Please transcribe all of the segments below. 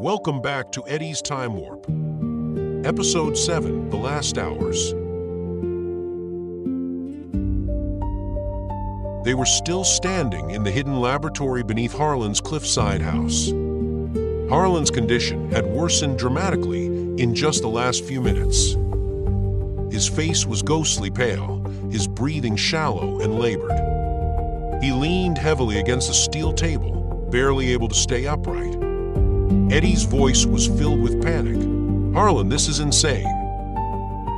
Welcome back to Eddie's Time Warp. Episode 7, The Last Hours. They were still standing in the hidden laboratory beneath Harlan's cliffside house. Harlan's condition had worsened dramatically in just the last few minutes. His face was ghostly pale, his breathing shallow and labored. He leaned heavily against a steel table, barely able to stay upright. Eddie's voice was filled with panic. "Harlan, this is insane.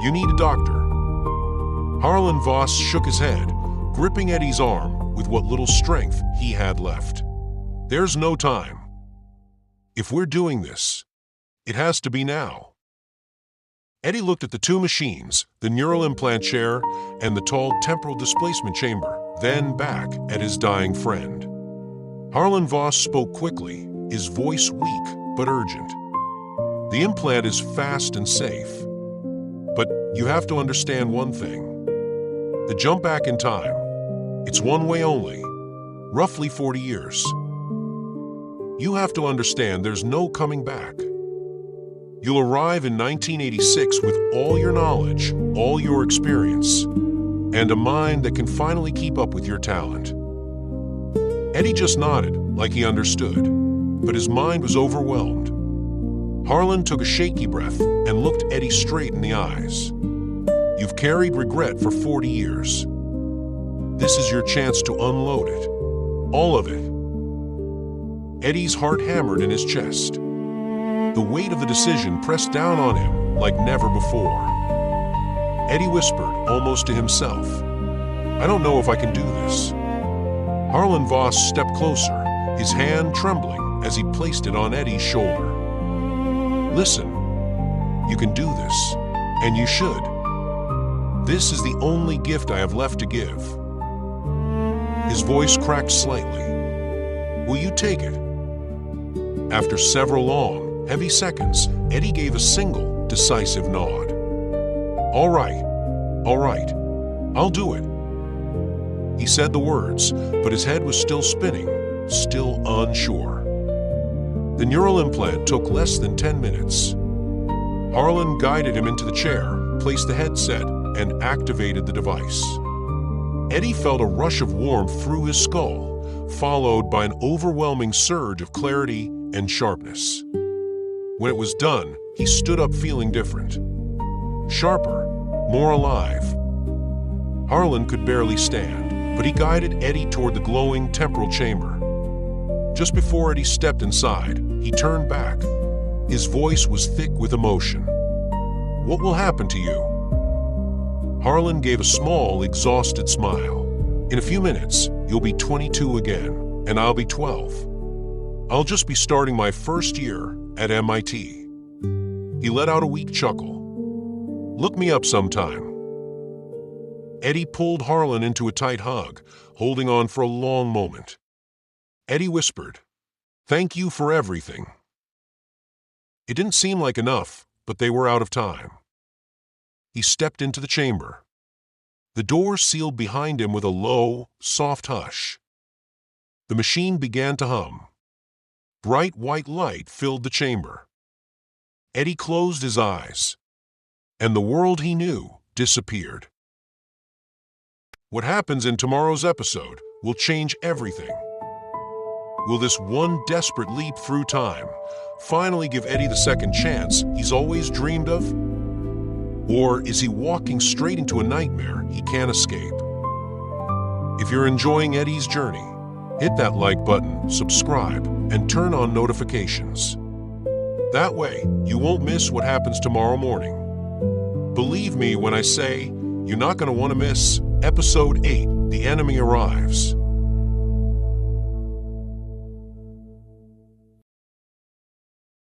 You need a doctor." Harlan Voss shook his head, gripping Eddie's arm with what little strength he had left. "There's no time. If we're doing this, it has to be now." Eddie looked at the two machines, the neural implant chair and the tall temporal displacement chamber, then back at his dying friend. Harlan Voss spoke quickly, his voice weak but urgent. "The implant is fast and safe. But you have to understand one thing. The jump back in time, it's one way only, roughly 40 years. You have to understand there's no coming back. You'll arrive in 1986 with all your knowledge, all your experience, and a mind that can finally keep up with your talent." Eddie just nodded, like he understood, but his mind was overwhelmed. Harlan took a shaky breath and looked Eddie straight in the eyes. "You've carried regret for 40 years. This is your chance to unload it. All of it." Eddie's heart hammered in his chest. The weight of the decision pressed down on him like never before. Eddie whispered, almost to himself, "I don't know if I can do this." Harlan Voss stepped closer, his hand trembling as he placed it on Eddie's shoulder. "Listen, you can do this, and you should. This is the only gift I have left to give." His voice cracked slightly. "Will you take it?" After several long, heavy seconds, Eddie gave a single, decisive nod. All right, I'll do it." He said the words, but his head was still spinning, still unsure. The neural implant took less than 10 minutes. Harlan guided him into the chair, placed the headset, and activated the device. Eddie felt a rush of warmth through his skull, followed by an overwhelming surge of clarity and sharpness. When it was done, he stood up feeling different. Sharper, more alive. Harlan could barely stand, but he guided Eddie toward the glowing temporal chamber. Just before Eddie stepped inside, he turned back. His voice was thick with emotion. "What will happen to you?" Harlan gave a small, exhausted smile. "In a few minutes, you'll be 22 again, and I'll be 12. I'll just be starting my first year at MIT." He let out a weak chuckle. "Look me up sometime." Eddie pulled Harlan into a tight hug, holding on for a long moment. Eddie whispered, "Thank you for everything." It didn't seem like enough, but they were out of time. He stepped into the chamber. The door sealed behind him with a low, soft hush. The machine began to hum. Bright white light filled the chamber. Eddie closed his eyes, and the world he knew disappeared. What happens in tomorrow's episode will change everything. Will this one desperate leap through time finally give Eddie the second chance he's always dreamed of? Or is he walking straight into a nightmare he can't escape? If you're enjoying Eddie's journey, hit that like button, subscribe, and turn on notifications. That way, you won't miss what happens tomorrow morning. Believe me when I say you're not going to want to miss Episode 8, The Enemy Arrives.